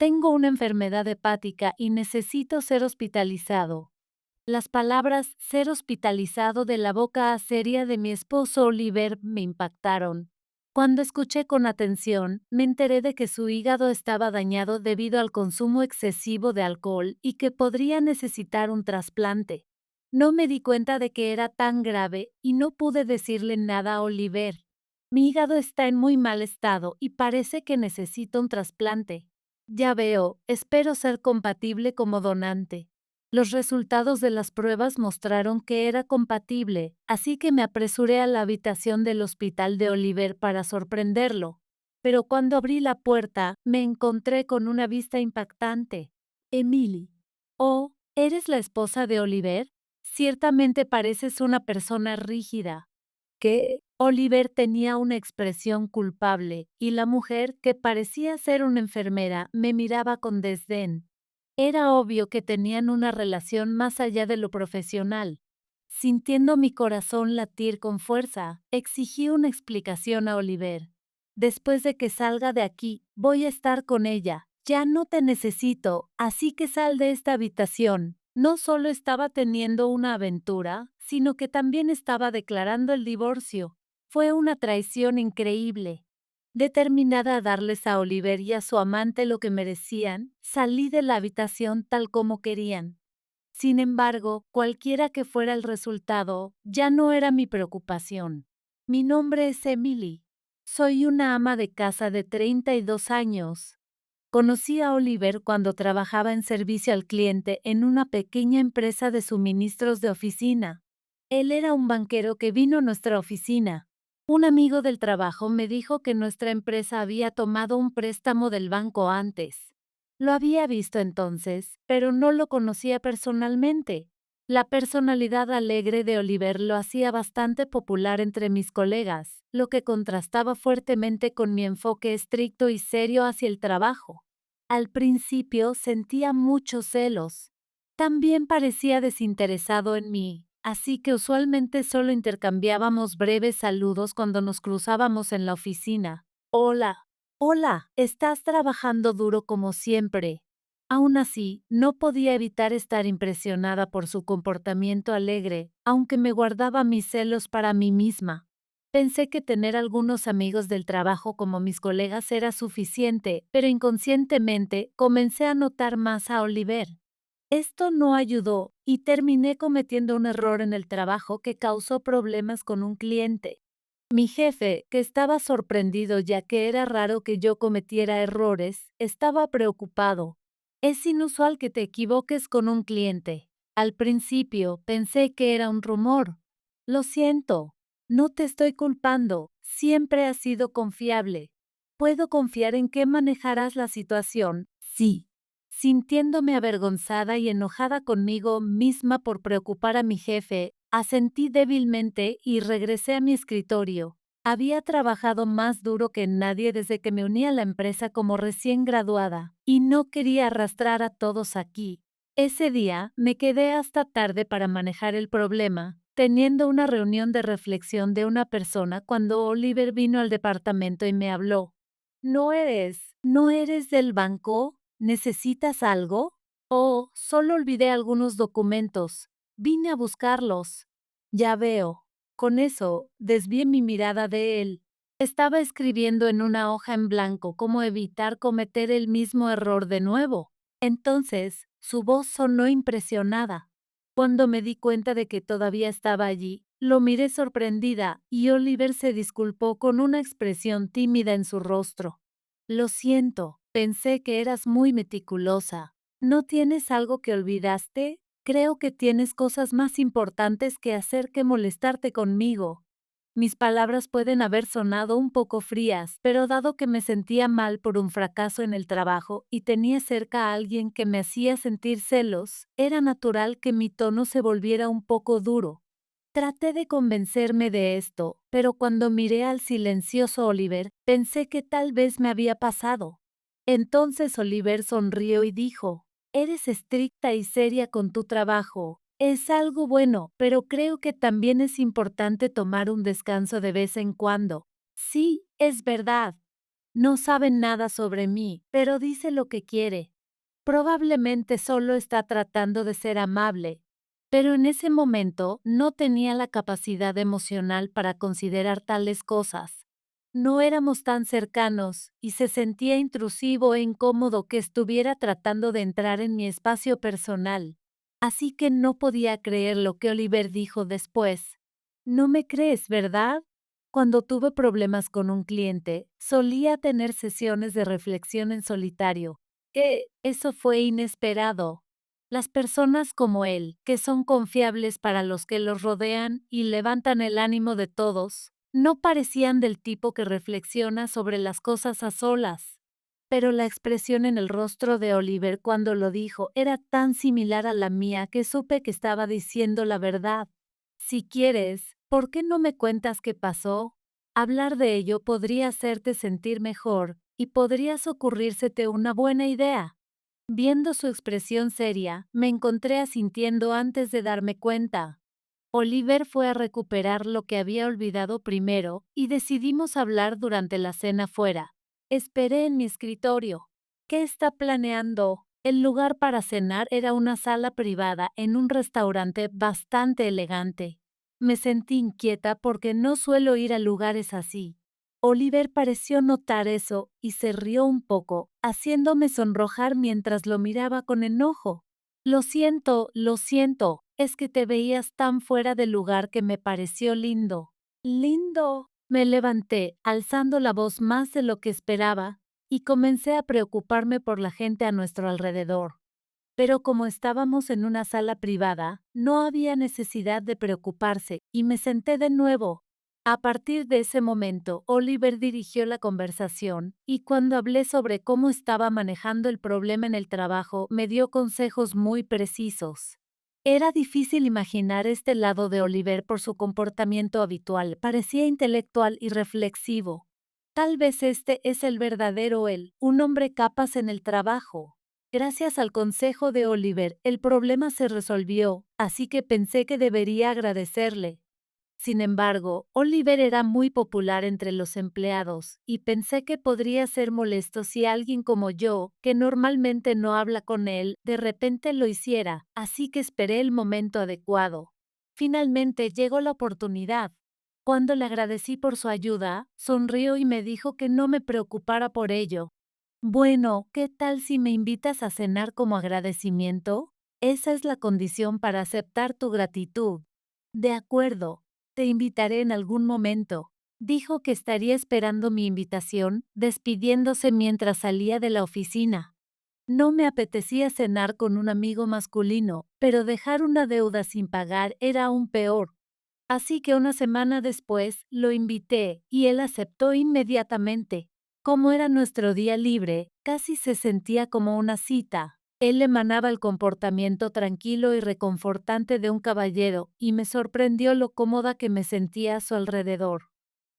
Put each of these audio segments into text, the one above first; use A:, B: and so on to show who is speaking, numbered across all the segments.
A: Tengo una enfermedad hepática y necesito ser hospitalizado. Las palabras ser hospitalizado de la boca seria de mi esposo Oliver me impactaron. Cuando escuché con atención, me enteré de que su hígado estaba dañado debido al consumo excesivo de alcohol y que podría necesitar un trasplante. No me di cuenta de que era tan grave y no pude decirle nada a Oliver. Mi hígado está en muy mal estado y parece que necesita un trasplante. Ya veo, espero ser compatible como donante. Los resultados de las pruebas mostraron que era compatible, así que me apresuré a la habitación del hospital de Oliver para sorprenderlo. Pero cuando abrí la puerta, me encontré con una vista impactante. Emily. Oh, ¿eres la esposa de Oliver? Ciertamente pareces una persona rígida. ¿Qué? Oliver tenía una expresión culpable, y la mujer, que parecía ser una enfermera, me miraba con desdén. Era obvio que tenían una relación más allá de lo profesional. Sintiendo mi corazón latir con fuerza, exigí una explicación a Oliver. Después de que salga de aquí, voy a estar con ella. Ya no te necesito, así que sal de esta habitación. No solo estaba teniendo una aventura, sino que también estaba declarando el divorcio. Fue una traición increíble. Determinada a darles a Oliver y a su amante lo que merecían, salí de la habitación tal como querían. Sin embargo, cualquiera que fuera el resultado, ya no era mi preocupación. Mi nombre es Emily. Soy una ama de casa de 32 años. Conocí a Oliver cuando trabajaba en servicio al cliente en una pequeña empresa de suministros de oficina. Él era un banquero que vino a nuestra oficina. Un amigo del trabajo me dijo que nuestra empresa había tomado un préstamo del banco antes. Lo había visto entonces, pero no lo conocía personalmente. La personalidad alegre de Oliver lo hacía bastante popular entre mis colegas, lo que contrastaba fuertemente con mi enfoque estricto y serio hacia el trabajo. Al principio sentía muchos celos. También parecía desinteresado en mí, así que usualmente solo intercambiábamos breves saludos cuando nos cruzábamos en la oficina. Hola. Hola, estás trabajando duro como siempre. Aún así, no podía evitar estar impresionada por su comportamiento alegre, aunque me guardaba mis celos para mí misma. Pensé que tener algunos amigos del trabajo como mis colegas era suficiente, pero inconscientemente comencé a notar más a Oliver. Esto no ayudó y terminé cometiendo un error en el trabajo que causó problemas con un cliente. Mi jefe, que estaba sorprendido ya que era raro que yo cometiera errores, estaba preocupado. Es inusual que te equivoques con un cliente. Al principio pensé que era un rumor. Lo siento, no te estoy culpando, siempre has sido confiable. ¿Puedo confiar en que manejarás la situación? Sí. Sintiéndome avergonzada y enojada conmigo misma por preocupar a mi jefe, asentí débilmente y regresé a mi escritorio. Había trabajado más duro que nadie desde que me uní a la empresa como recién graduada, y no quería arrastrar a todos aquí. Ese día me quedé hasta tarde para manejar el problema, teniendo una reunión de reflexión de una persona cuando Oliver vino al departamento y me habló. ¿No eres del banco? ¿Necesitas algo? Oh, solo olvidé algunos documentos. Vine a buscarlos. Ya veo. Con eso, desvié mi mirada de él. Estaba escribiendo en una hoja en blanco cómo evitar cometer el mismo error de nuevo. Entonces, su voz sonó impresionada. Cuando me di cuenta de que todavía estaba allí, lo miré sorprendida y Oliver se disculpó con una expresión tímida en su rostro. Lo siento, pensé que eras muy meticulosa. ¿No tienes algo que olvidaste? Creo que tienes cosas más importantes que hacer que molestarte conmigo. Mis palabras pueden haber sonado un poco frías, pero dado que me sentía mal por un fracaso en el trabajo y tenía cerca a alguien que me hacía sentir celos, era natural que mi tono se volviera un poco duro. Traté de convencerme de esto, pero cuando miré al silencioso Oliver, pensé que tal vez me había pasado. Entonces Oliver sonrió y dijo, eres estricta y seria con tu trabajo. Es algo bueno, pero creo que también es importante tomar un descanso de vez en cuando. Sí, es verdad. No sabe nada sobre mí, pero dice lo que quiere. Probablemente solo está tratando de ser amable, pero en ese momento no tenía la capacidad emocional para considerar tales cosas. No éramos tan cercanos y se sentía intrusivo e incómodo que estuviera tratando de entrar en mi espacio personal. Así que no podía creer lo que Oliver dijo después. No me crees, ¿verdad? Cuando tuve problemas con un cliente, solía tener sesiones de reflexión en solitario. Eso fue inesperado. Las personas como él, que son confiables para los que los rodean y levantan el ánimo de todos, no parecían del tipo que reflexiona sobre las cosas a solas. Pero la expresión en el rostro de Oliver cuando lo dijo era tan similar a la mía que supe que estaba diciendo la verdad. Si quieres, ¿por qué no me cuentas qué pasó? Hablar de ello podría hacerte sentir mejor y podrías ocurrírsete una buena idea. Viendo su expresión seria, me encontré asintiendo antes de darme cuenta. Oliver fue a recuperar lo que había olvidado primero y decidimos hablar durante la cena fuera. Esperé en mi escritorio. ¿Qué está planeando? El lugar para cenar era una sala privada en un restaurante bastante elegante. Me sentí inquieta porque no suelo ir a lugares así. Oliver pareció notar eso y se rió un poco, haciéndome sonrojar mientras lo miraba con enojo. Lo siento, es que te veías tan fuera de lugar que me pareció lindo. ¿Lindo? Me levanté, alzando la voz más de lo que esperaba, y comencé a preocuparme por la gente a nuestro alrededor. Pero como estábamos en una sala privada, no había necesidad de preocuparse, y me senté de nuevo. A partir de ese momento, Oliver dirigió la conversación, y cuando hablé sobre cómo estaba manejando el problema en el trabajo, me dio consejos muy precisos. Era difícil imaginar este lado de Oliver por su comportamiento habitual, parecía intelectual y reflexivo. Tal vez este es el verdadero él, un hombre capaz en el trabajo. Gracias al consejo de Oliver, el problema se resolvió, así que pensé que debería agradecerle. Sin embargo, Oliver era muy popular entre los empleados, y pensé que podría ser molesto si alguien como yo, que normalmente no habla con él, de repente lo hiciera, así que esperé el momento adecuado. Finalmente llegó la oportunidad. Cuando le agradecí por su ayuda, sonrió y me dijo que no me preocupara por ello. Bueno, ¿qué tal si me invitas a cenar como agradecimiento? Esa es la condición para aceptar tu gratitud. De acuerdo, te invitaré en algún momento. Dijo que estaría esperando mi invitación, despidiéndose mientras salía de la oficina. No me apetecía cenar con un amigo masculino, pero dejar una deuda sin pagar era aún peor. Así que una semana después lo invité y él aceptó inmediatamente. Como era nuestro día libre, casi se sentía como una cita. Él emanaba el comportamiento tranquilo y reconfortante de un caballero y me sorprendió lo cómoda que me sentía a su alrededor.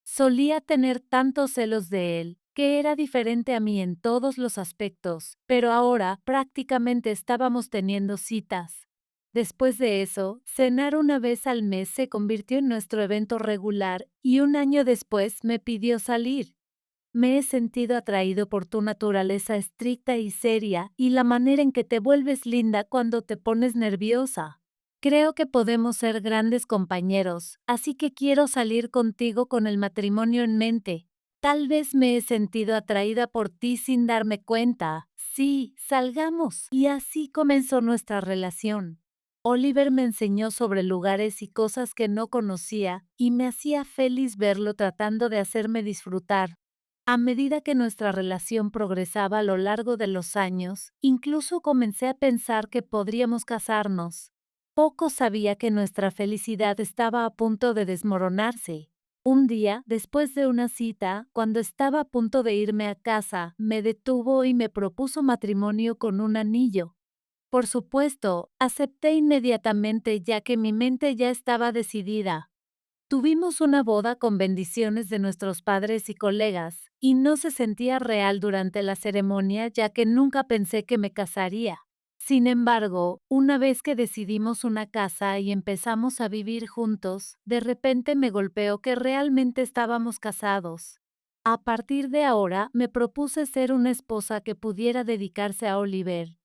A: Solía tener tantos celos de él, que era diferente a mí en todos los aspectos, pero ahora prácticamente estábamos teniendo citas. Después de eso, cenar una vez al mes se convirtió en nuestro evento regular y un año después me pidió salir. Me he sentido atraído por tu naturaleza estricta y seria y la manera en que te vuelves linda cuando te pones nerviosa. Creo que podemos ser grandes compañeros, así que quiero salir contigo con el matrimonio en mente. Tal vez me he sentido atraída por ti sin darme cuenta. Sí, salgamos. Y así comenzó nuestra relación. Oliver me enseñó sobre lugares y cosas que no conocía y me hacía feliz verlo tratando de hacerme disfrutar. A medida que nuestra relación progresaba a lo largo de los años, incluso comencé a pensar que podríamos casarnos. Poco sabía que nuestra felicidad estaba a punto de desmoronarse. Un día, después de una cita, cuando estaba a punto de irme a casa, me detuvo y me propuso matrimonio con un anillo. Por supuesto, acepté inmediatamente ya que mi mente ya estaba decidida. Tuvimos una boda con bendiciones de nuestros padres y colegas, y no se sentía real durante la ceremonia ya que nunca pensé que me casaría. Sin embargo, una vez que decidimos una casa y empezamos a vivir juntos, de repente me golpeó que realmente estábamos casados. A partir de ahora, me propuse ser una esposa que pudiera dedicarse a Oliver.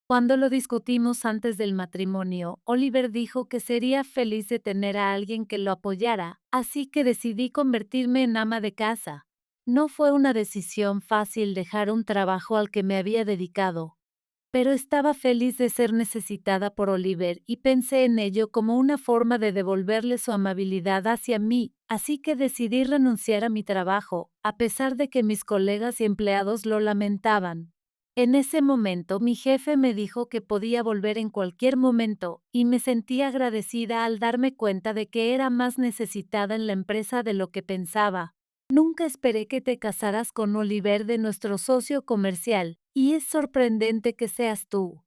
A: Cuando lo discutimos antes del matrimonio, Oliver dijo que sería feliz de tener a alguien que lo apoyara, así que decidí convertirme en ama de casa. No fue una decisión fácil dejar un trabajo al que me había dedicado, pero estaba feliz de ser necesitada por Oliver y pensé en ello como una forma de devolverle su amabilidad hacia mí, así que decidí renunciar a mi trabajo, a pesar de que mis colegas y empleados lo lamentaban. En ese momento mi jefe me dijo que podía volver en cualquier momento y me sentí agradecida al darme cuenta de que era más necesitada en la empresa de lo que pensaba. Nunca esperé que te casaras con Oliver, de nuestro socio comercial, y es sorprendente que seas tú.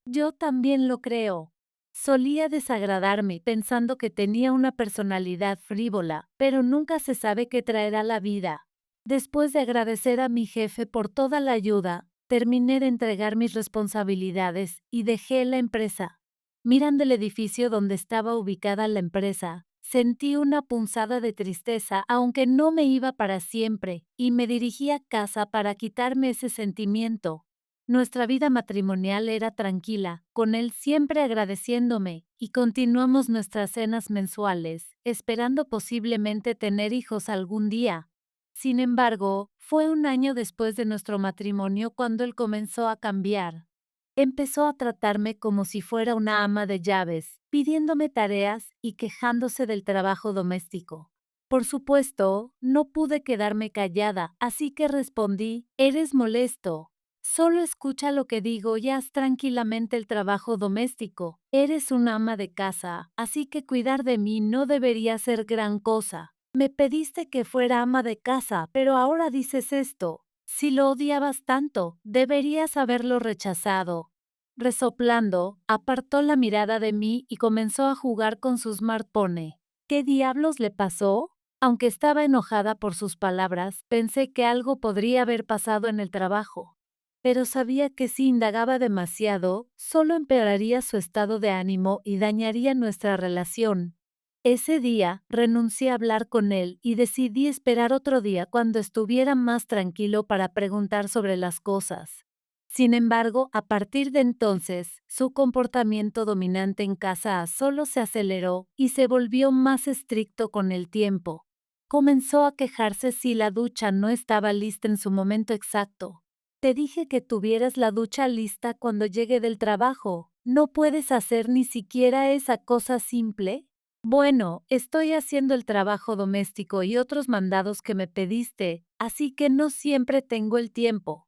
A: Yo también lo creo. Solía desagradarme pensando que tenía una personalidad frívola, pero nunca se sabe qué traerá la vida. Después de agradecer a mi jefe por toda la ayuda, terminé de entregar mis responsabilidades y dejé la empresa. Mirando el edificio donde estaba ubicada la empresa, sentí una punzada de tristeza, aunque no me iba para siempre, y me dirigí a casa para quitarme ese sentimiento. Nuestra vida matrimonial era tranquila, con él siempre agradeciéndome, y continuamos nuestras cenas mensuales, esperando posiblemente tener hijos algún día. Sin embargo, fue un año después de nuestro matrimonio cuando él comenzó a cambiar. Empezó a tratarme como si fuera una ama de llaves, pidiéndome tareas y quejándose del trabajo doméstico. Por supuesto, no pude quedarme callada, así que respondí: eres molesto. Solo escucha lo que digo y haz tranquilamente el trabajo doméstico. Eres una ama de casa, así que cuidar de mí no debería ser gran cosa. Me pediste que fuera ama de casa, pero ahora dices esto. Si lo odiabas tanto, deberías haberlo rechazado. Resoplando, apartó la mirada de mí y comenzó a jugar con su smartphone. ¿Qué diablos le pasó? Aunque estaba enojada por sus palabras, pensé que algo podría haber pasado en el trabajo. Pero sabía que si indagaba demasiado, solo empeoraría su estado de ánimo y dañaría nuestra relación. Ese día, renuncié a hablar con él y decidí esperar otro día cuando estuviera más tranquilo para preguntar sobre las cosas. Sin embargo, a partir de entonces, su comportamiento dominante en casa solo se aceleró y se volvió más estricto con el tiempo. Comenzó a quejarse si la ducha no estaba lista en su momento exacto. Te dije que tuvieras la ducha lista cuando llegue del trabajo. ¿No puedes hacer ni siquiera esa cosa simple? Bueno, estoy haciendo el trabajo doméstico y otros mandados que me pediste, así que no siempre tengo el tiempo.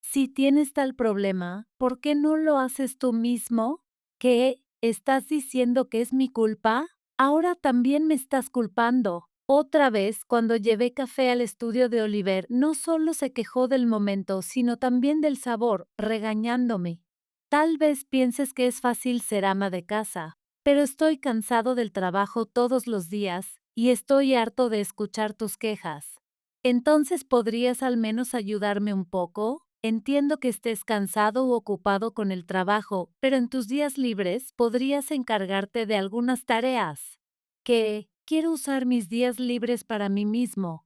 A: Si tienes tal problema, ¿por qué no lo haces tú mismo? ¿Qué? ¿Estás diciendo que es mi culpa? Ahora también me estás culpando. Otra vez, cuando llevé café al estudio de Oliver, no solo se quejó del momento, sino también del sabor, regañándome. Tal vez pienses que es fácil ser ama de casa, pero estoy cansado del trabajo todos los días y estoy harto de escuchar tus quejas. Entonces, ¿podrías al menos ayudarme un poco? Entiendo que estés cansado u ocupado con el trabajo, pero en tus días libres podrías encargarte de algunas tareas. ¿Qué? Quiero usar mis días libres para mí mismo.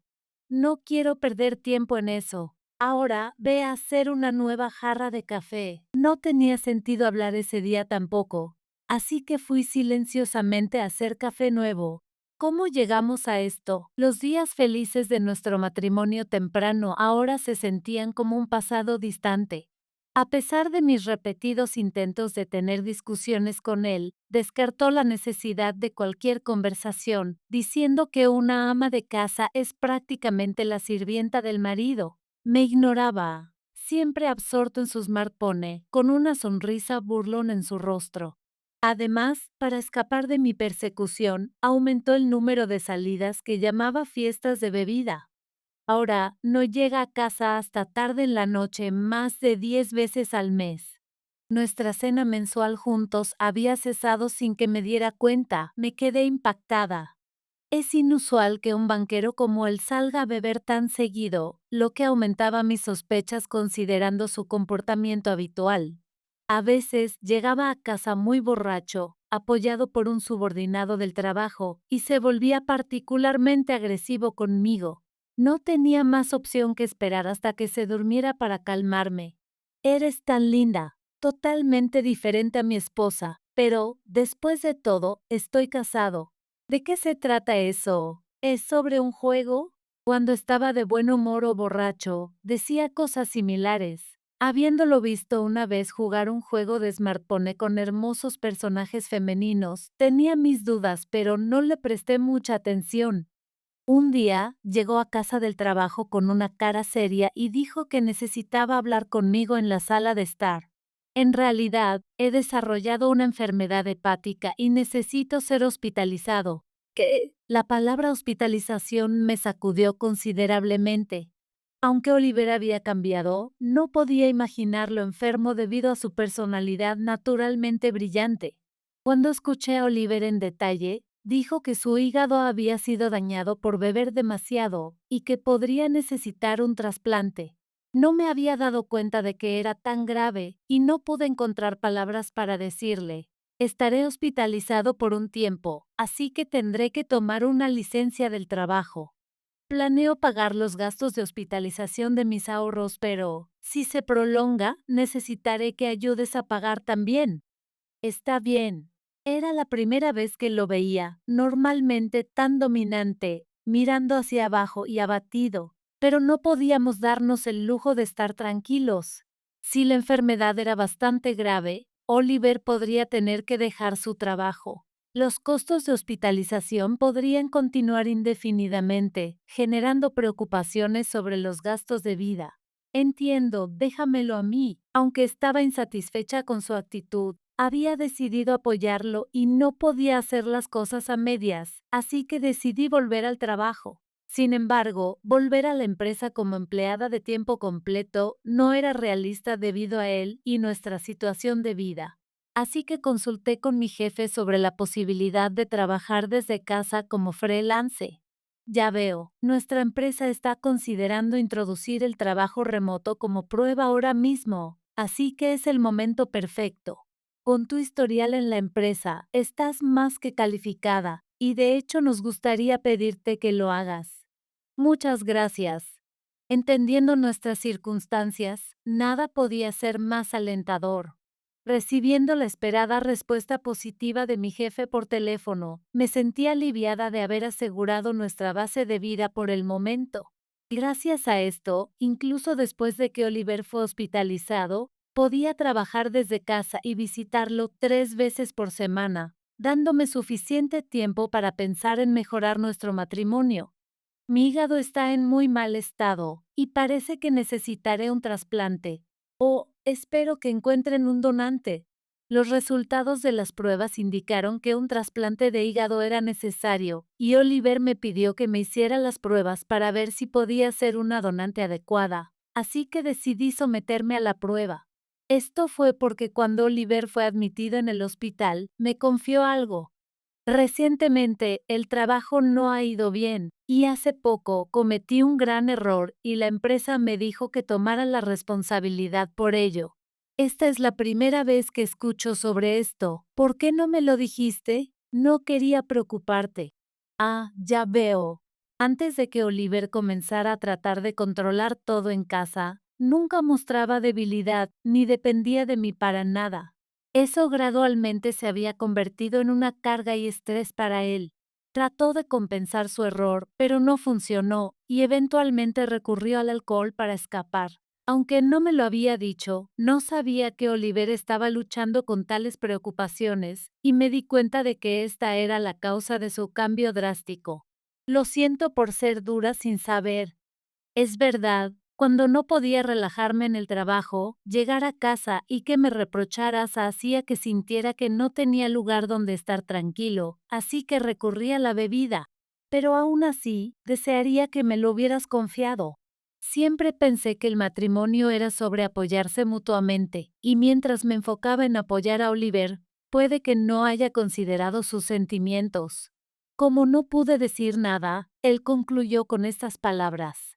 A: No quiero perder tiempo en eso. Ahora ve a hacer una nueva jarra de café. No tenía sentido hablar ese día tampoco, así que fui silenciosamente a hacer café nuevo. ¿Cómo llegamos a esto? Los días felices de nuestro matrimonio temprano ahora se sentían como un pasado distante. A pesar de mis repetidos intentos de tener discusiones con él, descartó la necesidad de cualquier conversación, diciendo que una ama de casa es prácticamente la sirvienta del marido. Me ignoraba, siempre absorto en su smartphone, con una sonrisa burlona en su rostro. Además, para escapar de mi persecución, aumentó el número de salidas que llamaba fiestas de bebida. Ahora no llega a casa hasta tarde en la noche más de 10 veces al mes. Nuestra cena mensual juntos había cesado sin que me diera cuenta. Me quedé impactada. Es inusual que un banquero como él salga a beber tan seguido, lo que aumentaba mis sospechas considerando su comportamiento habitual. A veces llegaba a casa muy borracho, apoyado por un subordinado del trabajo, y se volvía particularmente agresivo conmigo. No tenía más opción que esperar hasta que se durmiera para calmarme. Eres tan linda, totalmente diferente a mi esposa, pero, después de todo, estoy casado. ¿De qué se trata eso? ¿Es sobre un juego? Cuando estaba de buen humor o borracho, decía cosas similares. Habiéndolo visto una vez jugar un juego de smartphone con hermosos personajes femeninos, tenía mis dudas, pero no le presté mucha atención. Un día llegó a casa del trabajo con una cara seria y dijo que necesitaba hablar conmigo en la sala de estar. En realidad, he desarrollado una enfermedad hepática y necesito ser hospitalizado. ¿Qué? La palabra hospitalización me sacudió considerablemente. Aunque Oliver había cambiado, no podía imaginarlo enfermo debido a su personalidad naturalmente brillante. Cuando escuché a Oliver en detalle, dijo que su hígado había sido dañado por beber demasiado y que podría necesitar un trasplante. No me había dado cuenta de que era tan grave y no pude encontrar palabras para decirle. Estaré hospitalizado por un tiempo, así que tendré que tomar una licencia del trabajo. Planeo pagar los gastos de hospitalización de mis ahorros, pero si se prolonga, necesitaré que ayudes a pagar también. Está bien. Era la primera vez que lo veía, normalmente tan dominante, mirando hacia abajo y abatido, pero no podíamos darnos el lujo de estar tranquilos. Si la enfermedad era bastante grave, Oliver podría tener que dejar su trabajo. Los costos de hospitalización podrían continuar indefinidamente, generando preocupaciones sobre los gastos de vida. Entiendo, déjamelo a mí. Aunque estaba insatisfecha con su actitud, había decidido apoyarlo y no podía hacer las cosas a medias, así que decidí volver al trabajo. Sin embargo, volver a la empresa como empleada de tiempo completo no era realista debido a él y nuestra situación de vida. Así que consulté con mi jefe sobre la posibilidad de trabajar desde casa como freelance. Ya veo, nuestra empresa está considerando introducir el trabajo remoto como prueba ahora mismo, así que es el momento perfecto. Con tu historial en la empresa, estás más que calificada y de hecho nos gustaría pedirte que lo hagas. Muchas gracias. Entendiendo nuestras circunstancias, nada podía ser más alentador. Recibiendo la esperada respuesta positiva de mi jefe por teléfono, me sentí aliviada de haber asegurado nuestra base de vida por el momento. Gracias a esto, incluso después de que Oliver fue hospitalizado, podía trabajar desde casa y visitarlo 3 veces por semana, dándome suficiente tiempo para pensar en mejorar nuestro matrimonio. Mi hígado está en muy mal estado y parece que necesitaré un trasplante. Espero que encuentren un donante. Los resultados de las pruebas indicaron que un trasplante de hígado era necesario y Oliver me pidió que me hiciera las pruebas para ver si podía ser una donante adecuada, así que decidí someterme a la prueba. Esto fue porque cuando Oliver fue admitido en el hospital, me confió algo. Recientemente, el trabajo no ha ido bien y hace poco cometí un gran error y la empresa me dijo que tomara la responsabilidad por ello. Esta es la primera vez que escucho sobre esto. ¿Por qué no me lo dijiste? No quería preocuparte. Ah, ya veo. Antes de que Oliver comenzara a tratar de controlar todo en casa, nunca mostraba debilidad ni dependía de mí para nada. Eso gradualmente se había convertido en una carga y estrés para él. Trató de compensar su error, pero no funcionó y eventualmente recurrió al alcohol para escapar. Aunque no me lo había dicho, no sabía que Oliver estaba luchando con tales preocupaciones y me di cuenta de que esta era la causa de su cambio drástico. Lo siento por ser dura sin saber. Es verdad, cuando no podía relajarme en el trabajo, llegar a casa y que me reprocharas hacía que sintiera que no tenía lugar donde estar tranquilo, así que recurrí a la bebida. Pero aún así, desearía que me lo hubieras confiado. Siempre pensé que el matrimonio era sobre apoyarse mutuamente, y mientras me enfocaba en apoyar a Oliver, puede que no haya considerado sus sentimientos. Como no pude decir nada, él concluyó con estas palabras.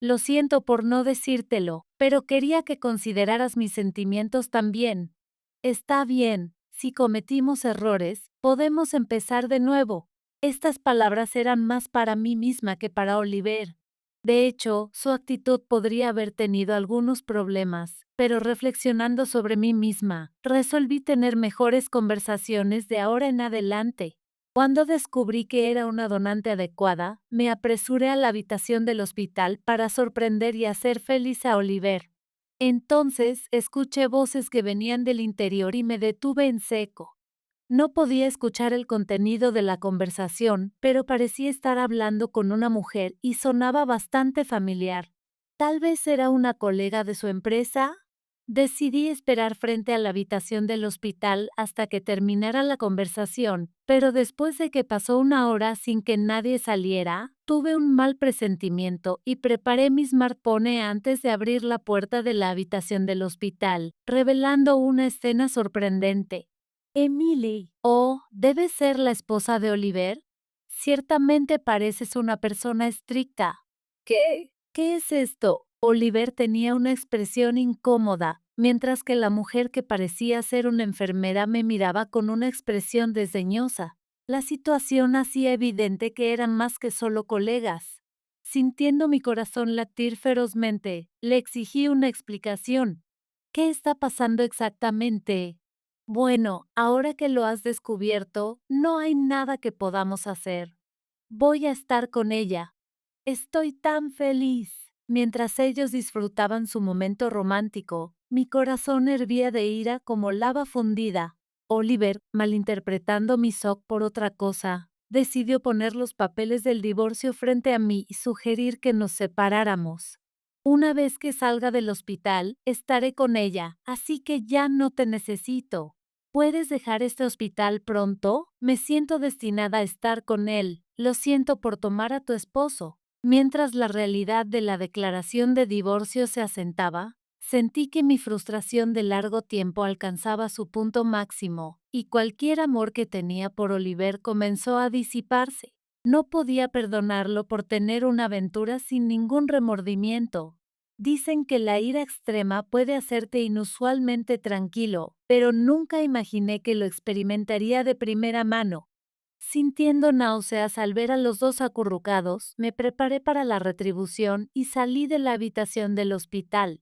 A: Lo siento por no decírtelo, pero quería que consideraras mis sentimientos también. Está bien, si cometimos errores, podemos empezar de nuevo. Estas palabras eran más para mí misma que para Oliver. De hecho, su actitud podría haber tenido algunos problemas, pero reflexionando sobre mí misma, resolví tener mejores conversaciones de ahora en adelante. Cuando descubrí que era una donante adecuada, me apresuré a la habitación del hospital para sorprender y hacer feliz a Oliver. Entonces, escuché voces que venían del interior y me detuve en seco. No podía escuchar el contenido de la conversación, pero parecía estar hablando con una mujer y sonaba bastante familiar. Tal vez era una colega de su empresa. Decidí esperar frente a la habitación del hospital hasta que terminara la conversación, pero después de que pasó una hora sin que nadie saliera, tuve un mal presentimiento y preparé mi smartphone antes de abrir la puerta de la habitación del hospital, revelando una escena sorprendente. Emily. Oh, ¿debe ser la esposa de Oliver? Ciertamente pareces una persona estricta. ¿Qué? ¿Qué es esto? Oliver tenía una expresión incómoda, mientras que la mujer que parecía ser una enfermera me miraba con una expresión desdeñosa. La situación hacía evidente que eran más que solo colegas. Sintiendo mi corazón latir ferozmente, le exigí una explicación. ¿Qué está pasando exactamente? Bueno, ahora que lo has descubierto, no hay nada que podamos hacer. Voy a estar con ella. Estoy tan feliz. Mientras ellos disfrutaban su momento romántico, mi corazón hervía de ira como lava fundida. Oliver, malinterpretando mi shock por otra cosa, decidió poner los papeles del divorcio frente a mí y sugerir que nos separáramos. Una vez que salga del hospital, estaré con ella, así que ya no te necesito. ¿Puedes dejar este hospital pronto? Me siento destinada a estar con él. Lo siento por tomar a tu esposo. Mientras la realidad de la declaración de divorcio se asentaba, sentí que mi frustración de largo tiempo alcanzaba su punto máximo, y cualquier amor que tenía por Oliver comenzó a disiparse. No podía perdonarlo por tener una aventura sin ningún remordimiento. Dicen que la ira extrema puede hacerte inusualmente tranquilo, pero nunca imaginé que lo experimentaría de primera mano. Sintiendo náuseas al ver a los dos acurrucados, me preparé para la retribución y salí de la habitación del hospital.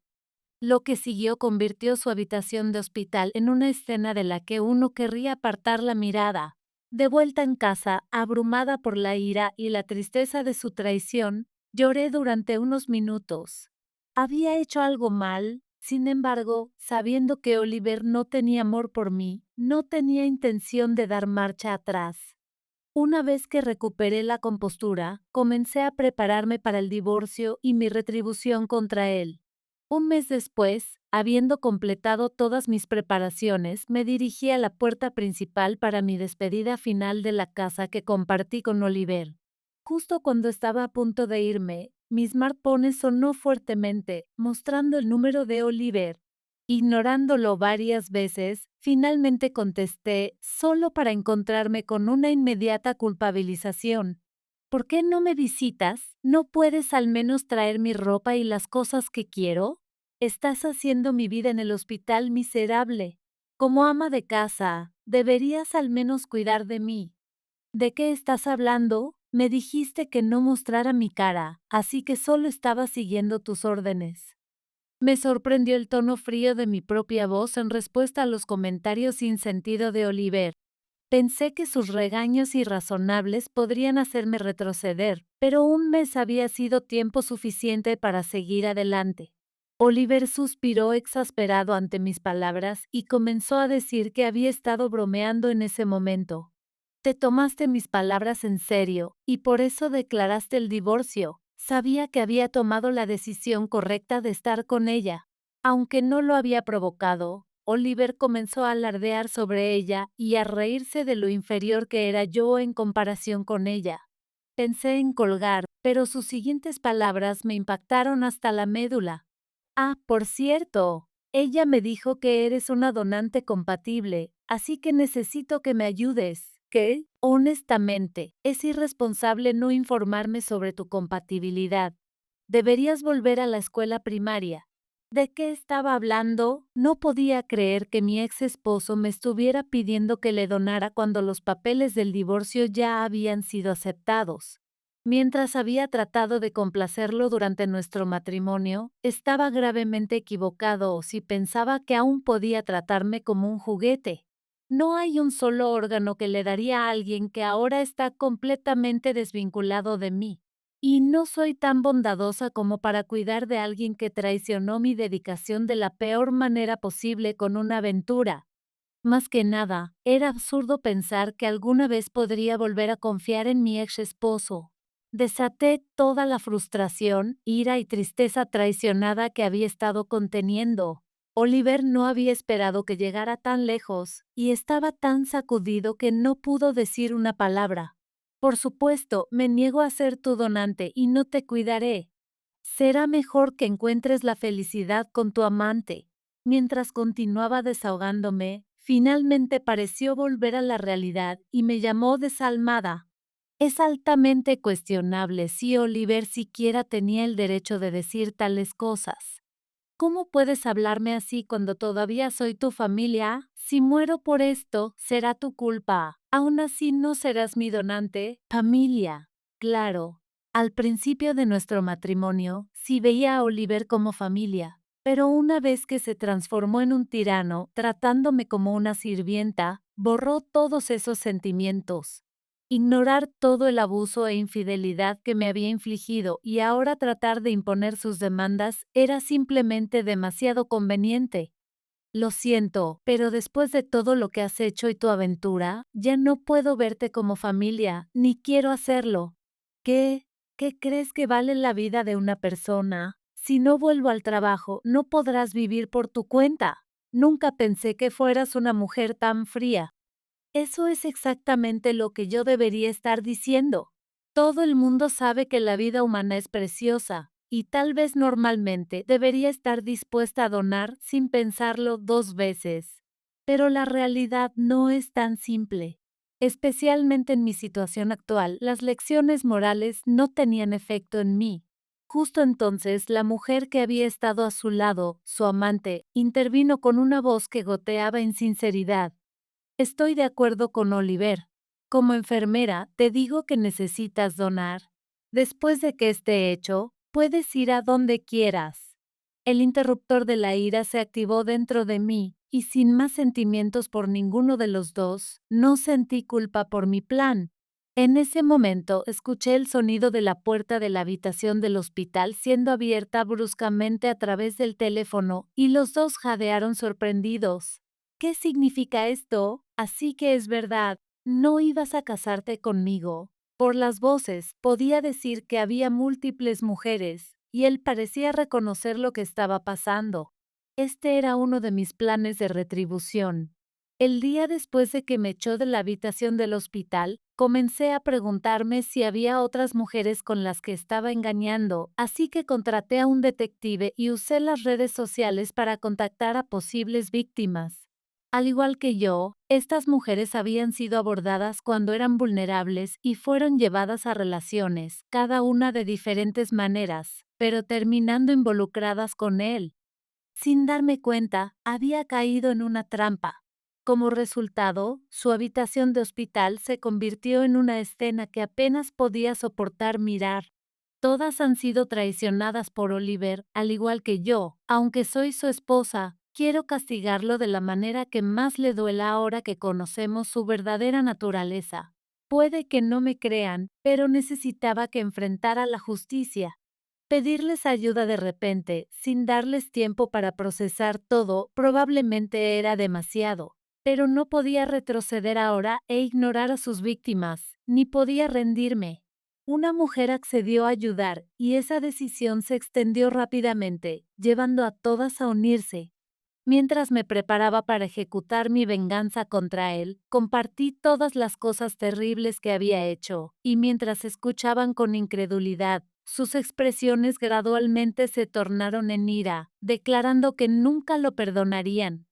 A: Lo que siguió convirtió su habitación de hospital en una escena de la que uno querría apartar la mirada. De vuelta en casa, abrumada por la ira y la tristeza de su traición, lloré durante unos minutos. Había hecho algo mal, sin embargo, sabiendo que Oliver no tenía amor por mí, no tenía intención de dar marcha atrás. Una vez que recuperé la compostura, comencé a prepararme para el divorcio y mi retribución contra él. Un mes después, habiendo completado todas mis preparaciones, me dirigí a la puerta principal para mi despedida final de la casa que compartí con Oliver. Justo cuando estaba a punto de irme, mi smartphone sonó fuertemente, mostrando el número de Oliver. Ignorándolo varias veces, finalmente contesté, solo para encontrarme con una inmediata culpabilización. ¿Por qué no me visitas? ¿No puedes al menos traer mi ropa y las cosas que quiero? Estás haciendo mi vida en el hospital miserable. Como ama de casa, deberías al menos cuidar de mí. ¿De qué estás hablando? Me dijiste que no mostrara mi cara, así que solo estaba siguiendo tus órdenes. Me sorprendió el tono frío de mi propia voz en respuesta a los comentarios sin sentido de Oliver. Pensé que sus regaños irrazonables podrían hacerme retroceder, pero un mes había sido tiempo suficiente para seguir adelante. Oliver suspiró exasperado ante mis palabras y comenzó a decir que había estado bromeando en ese momento. Te tomaste mis palabras en serio, y por eso declaraste el divorcio. Sabía que había tomado la decisión correcta de estar con ella. Aunque no lo había provocado, Oliver comenzó a alardear sobre ella y a reírse de lo inferior que era yo en comparación con ella. Pensé en colgar, pero sus siguientes palabras me impactaron hasta la médula. Ah, por cierto, ella me dijo que eres una donante compatible, así que necesito que me ayudes. ¿Qué? Honestamente, es irresponsable no informarme sobre tu compatibilidad. Deberías volver a la escuela primaria. ¿De qué estaba hablando? No podía creer que mi ex esposo me estuviera pidiendo que le donara cuando los papeles del divorcio ya habían sido aceptados. Mientras había tratado de complacerlo durante nuestro matrimonio, estaba gravemente equivocado si pensaba que aún podía tratarme como un juguete. No hay un solo órgano que le daría a alguien que ahora está completamente desvinculado de mí. Y no soy tan bondadosa como para cuidar de alguien que traicionó mi dedicación de la peor manera posible con una aventura. Más que nada, era absurdo pensar que alguna vez podría volver a confiar en mi ex esposo. Desaté toda la frustración, ira y tristeza traicionada que había estado conteniendo. Oliver no había esperado que llegara tan lejos, y estaba tan sacudido que no pudo decir una palabra. Por supuesto, me niego a ser tu donante y no te cuidaré. Será mejor que encuentres la felicidad con tu amante. Mientras continuaba desahogándome, finalmente pareció volver a la realidad y me llamó desalmada. Es altamente cuestionable si Oliver siquiera tenía el derecho de decir tales cosas. ¿Cómo puedes hablarme así cuando todavía soy tu familia? Si muero por esto, será tu culpa. Aún así no serás mi donante. Familia. Claro. Al principio de nuestro matrimonio, sí veía a Oliver como familia, pero una vez que se transformó en un tirano, tratándome como una sirvienta, borró todos esos sentimientos. Ignorar todo el abuso e infidelidad que me había infligido y ahora tratar de imponer sus demandas era simplemente demasiado conveniente. Lo siento, pero después de todo lo que has hecho y tu aventura, ya no puedo verte como familia, ni quiero hacerlo. ¿Qué? ¿Qué crees que vale la vida de una persona? Si no vuelvo al trabajo, no podrás vivir por tu cuenta. Nunca pensé que fueras una mujer tan fría. Eso es exactamente lo que yo debería estar diciendo. Todo el mundo sabe que la vida humana es preciosa, y tal vez normalmente debería estar dispuesta a donar sin pensarlo dos veces. Pero la realidad no es tan simple. Especialmente en mi situación actual, las lecciones morales no tenían efecto en mí. Justo entonces, la mujer que había estado a su lado, su amante, intervino con una voz que goteaba insinceridad. Estoy de acuerdo con Oliver. Como enfermera, te digo que necesitas donar. Después de que esté hecho, puedes ir a donde quieras. El interruptor de la ira se activó dentro de mí, y sin más sentimientos por ninguno de los dos, no sentí culpa por mi plan. En ese momento escuché el sonido de la puerta de la habitación del hospital siendo abierta bruscamente a través del teléfono, y los dos jadearon sorprendidos. ¿Qué significa esto? Así que es verdad, no ibas a casarte conmigo. Por las voces, podía decir que había múltiples mujeres, y él parecía reconocer lo que estaba pasando. Este era uno de mis planes de retribución. El día después de que me echó de la habitación del hospital, comencé a preguntarme si había otras mujeres con las que estaba engañando, así que contraté a un detective y usé las redes sociales para contactar a posibles víctimas. Al igual que yo, estas mujeres habían sido abordadas cuando eran vulnerables y fueron llevadas a relaciones, cada una de diferentes maneras, pero terminando involucradas con él. Sin darme cuenta, había caído en una trampa. Como resultado, su habitación de hospital se convirtió en una escena que apenas podía soportar mirar. Todas han sido traicionadas por Oliver, al igual que yo. Aunque soy su esposa, quiero castigarlo de la manera que más le duela ahora que conocemos su verdadera naturaleza. Puede que no me crean, pero necesitaba que enfrentara la justicia. Pedirles ayuda de repente, sin darles tiempo para procesar todo, probablemente era demasiado. Pero no podía retroceder ahora e ignorar a sus víctimas, ni podía rendirme. Una mujer accedió a ayudar y esa decisión se extendió rápidamente, llevando a todas a unirse. Mientras me preparaba para ejecutar mi venganza contra él, compartí todas las cosas terribles que había hecho, y mientras escuchaban con incredulidad, sus expresiones gradualmente se tornaron en ira, declarando que nunca lo perdonarían.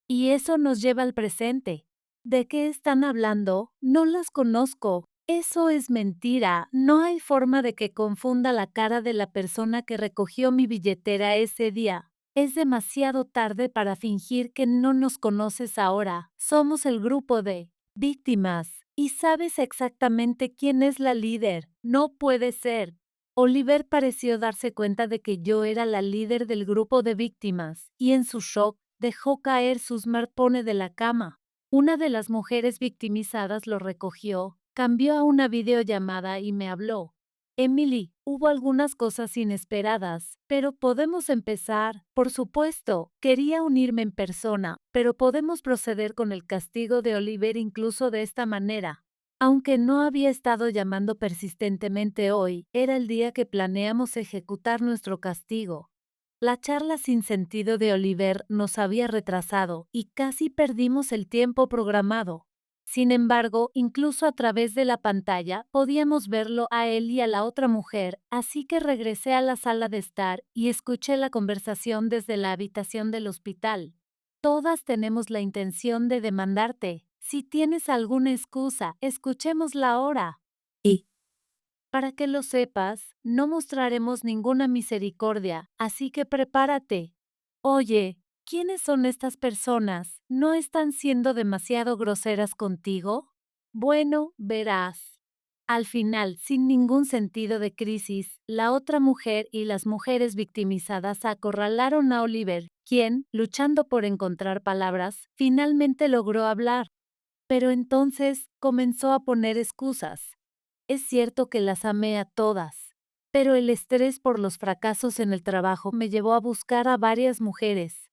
A: Y eso nos lleva al presente. ¿De qué están hablando? No las conozco. Eso es mentira. No hay forma de que confunda la cara de la persona que recogió mi billetera ese día. Es demasiado tarde para fingir que no nos conoces ahora. Somos el grupo de víctimas. Y sabes exactamente quién es la líder. No puede ser. Oliver pareció darse cuenta de que yo era la líder del grupo de víctimas, y en su shock dejó caer su smartphone de la cama. Una de las mujeres victimizadas lo recogió, cambió a una videollamada y me habló. Emily, hubo algunas cosas inesperadas, pero podemos empezar. Por supuesto, quería unirme en persona, pero podemos proceder con el castigo de Oliver incluso de esta manera. Aunque no había estado llamando persistentemente hoy, era el día que planeamos ejecutar nuestro castigo. La charla sin sentido de Oliver nos había retrasado y casi perdimos el tiempo programado. Sin embargo, incluso a través de la pantalla podíamos verlo a él y a la otra mujer, así que regresé a la sala de estar y escuché la conversación desde la habitación del hospital. Todas tenemos la intención de demandarte. Si tienes alguna excusa, escuchémosla ahora. Y, para que lo sepas, no mostraremos ninguna misericordia, así que prepárate. Oye, ¿quiénes son estas personas? ¿No están siendo demasiado groseras contigo? Bueno, verás. Al final, sin ningún sentido de crisis, la otra mujer y las mujeres victimizadas acorralaron a Oliver, quien, luchando por encontrar palabras, finalmente logró hablar. Pero entonces comenzó a poner excusas. Es cierto que las amé a todas, pero el estrés por los fracasos en el trabajo me llevó a buscar a varias mujeres.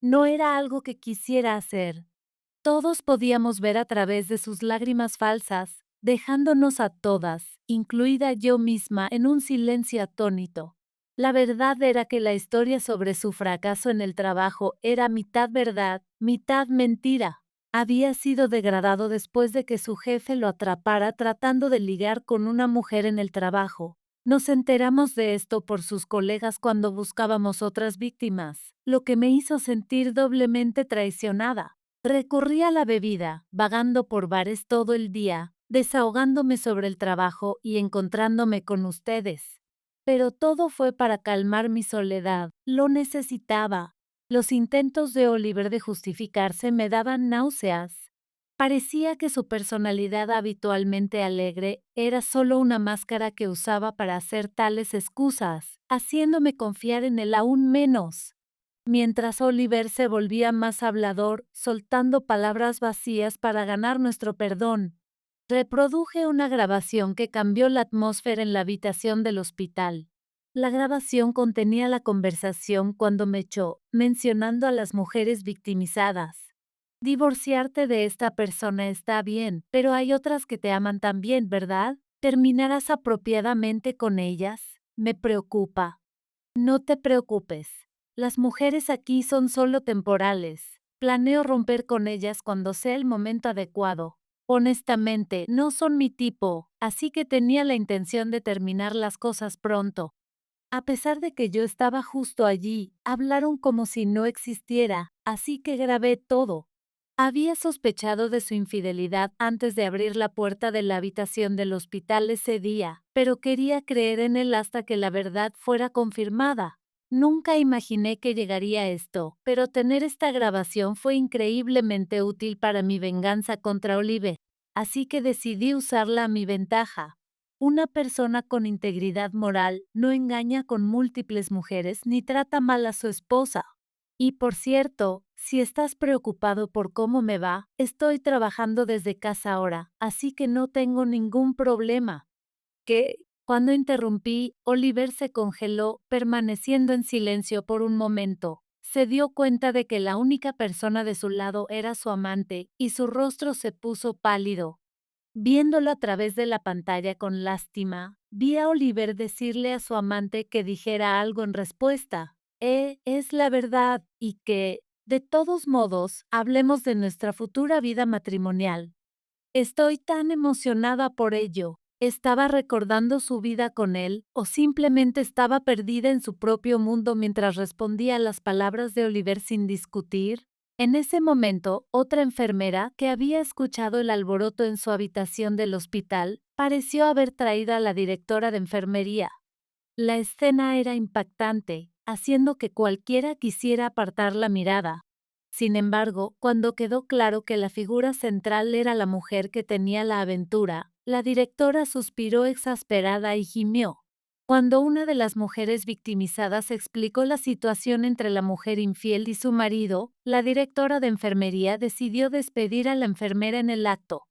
A: No era algo que quisiera hacer. Todos podíamos ver a través de sus lágrimas falsas, dejándonos a todas, incluida yo misma, en un silencio atónito. La verdad era que la historia sobre su fracaso en el trabajo era mitad verdad, mitad mentira. Había sido degradado después de que su jefe lo atrapara tratando de ligar con una mujer en el trabajo. Nos enteramos de esto por sus colegas cuando buscábamos otras víctimas, lo que me hizo sentir doblemente traicionada. Recurrí a la bebida, vagando por bares todo el día, desahogándome sobre el trabajo y encontrándome con ustedes. Pero todo fue para calmar mi soledad. Lo necesitaba. Los intentos de Oliver de justificarse me daban náuseas. Parecía que su personalidad habitualmente alegre era solo una máscara que usaba para hacer tales excusas, haciéndome confiar en él aún menos. Mientras Oliver se volvía más hablador, soltando palabras vacías para ganar nuestro perdón. Reproduje una grabación que cambió la atmósfera en la habitación del hospital. La grabación contenía la conversación cuando me echó, mencionando a las mujeres victimizadas. Divorciarte de esta persona está bien, pero hay otras que te aman también, ¿verdad? ¿Terminarás apropiadamente con ellas? Me preocupa. No te preocupes. Las mujeres aquí son solo temporales. Planeo romper con ellas cuando sea el momento adecuado. Honestamente, no son mi tipo, así que tenía la intención de terminar las cosas pronto. A pesar de que yo estaba justo allí, hablaron como si no existiera, así que grabé todo. Había sospechado de su infidelidad antes de abrir la puerta de la habitación del hospital ese día, pero quería creer en él hasta que la verdad fuera confirmada. Nunca imaginé que llegaría a esto, pero tener esta grabación fue increíblemente útil para mi venganza contra Olive, así que decidí usarla a mi ventaja. Una persona con integridad moral no engaña con múltiples mujeres ni trata mal a su esposa. Y por cierto, si estás preocupado por cómo me va, estoy trabajando desde casa ahora, así que no tengo ningún problema. ¿Qué? Cuando interrumpí, Oliver se congeló, permaneciendo en silencio por un momento. Se dio cuenta de que la única persona de su lado era su amante, y su rostro se puso pálido. Viéndolo a través de la pantalla con lástima, vi a Oliver decirle a su amante que dijera algo en respuesta. Es la verdad, y que, de todos modos, hablemos de nuestra futura vida matrimonial. Estoy tan emocionada por ello. ¿Estaba recordando su vida con él o simplemente estaba perdida en su propio mundo mientras respondía a las palabras de Oliver sin discutir? En ese momento, otra enfermera, que había escuchado el alboroto en su habitación del hospital, pareció haber traído a la directora de enfermería. La escena era impactante, haciendo que cualquiera quisiera apartar la mirada. Sin embargo, cuando quedó claro que la figura central era la mujer que tenía la aventura, la directora suspiró exasperada y gimió. Cuando una de las mujeres victimizadas explicó la situación entre la mujer infiel y su marido, la directora de enfermería decidió despedir a la enfermera en el acto.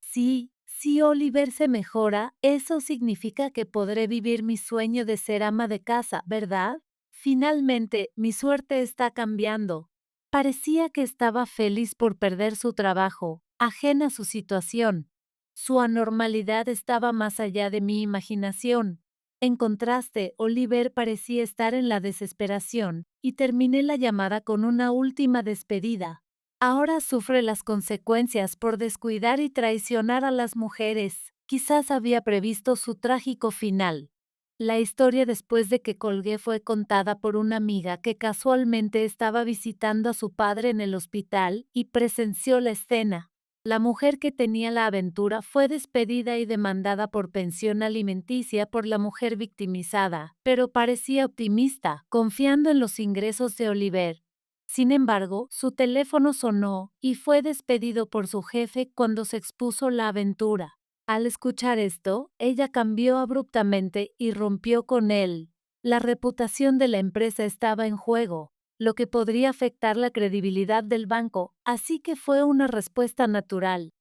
A: Sí, si Oliver se mejora, eso significa que podré vivir mi sueño de ser ama de casa, ¿verdad? Finalmente, mi suerte está cambiando. Parecía que estaba feliz por perder su trabajo, ajena a su situación. Su anormalidad estaba más allá de mi imaginación. En contraste, Oliver parecía estar en la desesperación, y terminé la llamada con una última despedida. Ahora sufre las consecuencias por descuidar y traicionar a las mujeres. Quizás había previsto su trágico final. La historia después de que colgué fue contada por una amiga que casualmente estaba visitando a su padre en el hospital y presenció la escena. La mujer que tenía la aventura fue despedida y demandada por pensión alimenticia por la mujer victimizada, pero parecía optimista, confiando en los ingresos de Oliver. Sin embargo, su teléfono sonó y fue despedido por su jefe cuando se expuso la aventura. Al escuchar esto, ella cambió abruptamente y rompió con él. La reputación de la empresa estaba en juego, lo que podría afectar la credibilidad del banco, así que fue una respuesta natural.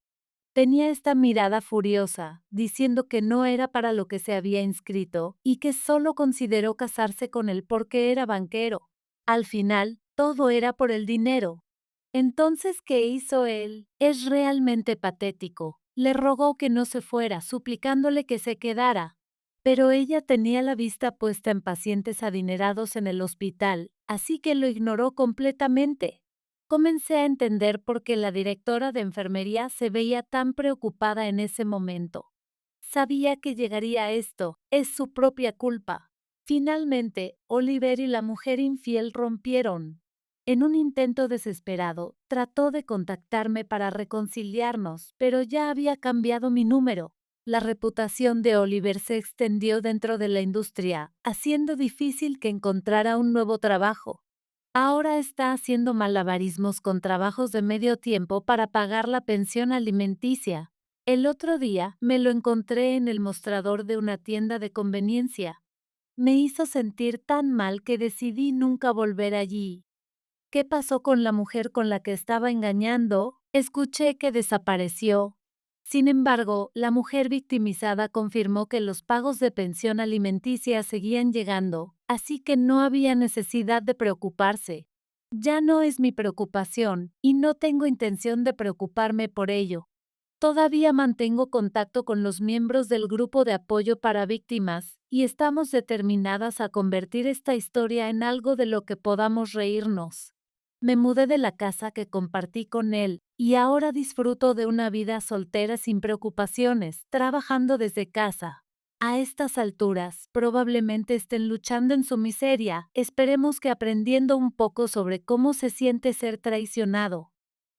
A: Tenía esta mirada furiosa, diciendo que no era para lo que se había inscrito y que solo consideró casarse con él porque era banquero. Al final, todo era por el dinero. Entonces, ¿qué hizo él? Es realmente patético. Le rogó que no se fuera, suplicándole que se quedara. Pero ella tenía la vista puesta en pacientes adinerados en el hospital, así que lo ignoró completamente. Comencé a entender por qué la directora de enfermería se veía tan preocupada en ese momento. Sabía que llegaría a esto, es su propia culpa. Finalmente, Oliver y la mujer infiel rompieron. En un intento desesperado, trató de contactarme para reconciliarnos, pero ya había cambiado mi número. La reputación de Oliver se extendió dentro de la industria, haciendo difícil que encontrara un nuevo trabajo. Ahora está haciendo malabarismos con trabajos de medio tiempo para pagar la pensión alimenticia. El otro día me lo encontré en el mostrador de una tienda de conveniencia. Me hizo sentir tan mal que decidí nunca volver allí. ¿Qué pasó con la mujer con la que estaba engañando? Escuché que desapareció. Sin embargo, la mujer victimizada confirmó que los pagos de pensión alimenticia seguían llegando, así que no había necesidad de preocuparse. Ya no es mi preocupación, y no tengo intención de preocuparme por ello. Todavía mantengo contacto con los miembros del grupo de apoyo para víctimas, y estamos determinadas a convertir esta historia en algo de lo que podamos reírnos. Me mudé de la casa que compartí con él, y ahora disfruto de una vida soltera sin preocupaciones, trabajando desde casa. A estas alturas, probablemente estén luchando en su miseria, esperemos que aprendiendo un poco sobre cómo se siente ser traicionado.